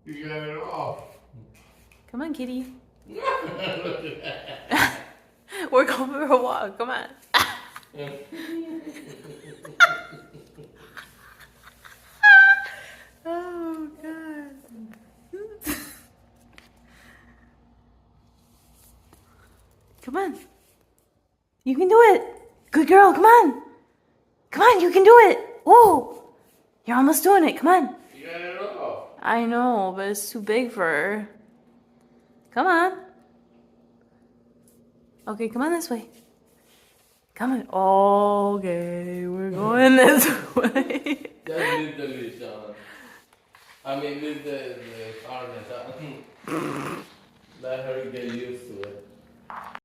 You got it off. Come on, kitty. We're going for a walk. Come on. Oh, God. Come on. You can do it. Good girl. Come on. Come on. You can do it. Whoa. You're almost doing it. Come on. You got it off. I know, but it's too big for her. Come on. Okay, come on this way. Come on. Okay, we're going this way. Just leave the leash on. I mean, leave the harness on. Let her get used to it.